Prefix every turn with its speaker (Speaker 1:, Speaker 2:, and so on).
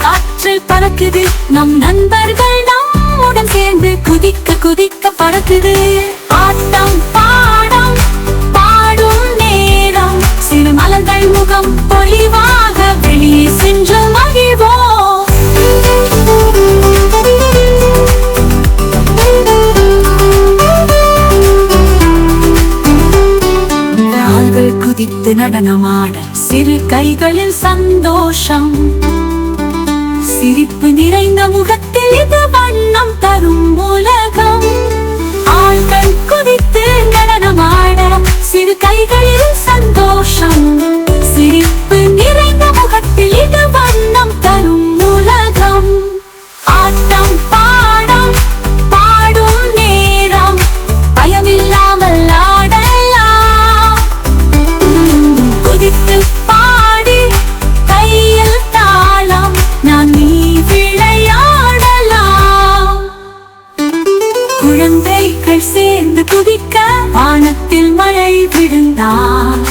Speaker 1: காற்று பறக்குது, நம் நண்பர்கள் நம்முடன் சேர்ந்து குதிக்க குதிக்க பறக்குது. ஆட்டம் பாடம் பாடும் நேரம், சிறு மலர்கள் முகம் பொலிவாக வெளியே சென்று மகிழ்வோம். கால்கள் குதித்து நடனமாட, சிறு கைகளில் சந்தோஷம், சிரிப்பு நிறைந்த முகத்தில் இது வண்ணம் தரும் உலகம். ஆள்கள் குதித்து நடனமாட, சிறு கைகளில் சந்தோஷம், சிரிப்பு நிறைந்த முகத்தில் இது வண்ணம் தரும் உலகம். ஆட்டம் பாடம் பாடும் நேரம், பயமில்லாமல் ஆடலாம். குதித்து பாடி கையில் தாளம், நான் நீ விளையாடலாம். குழந்தைகள் சேர்ந்து குதிக்க, வானத்தில் மழை விழுந்தார்.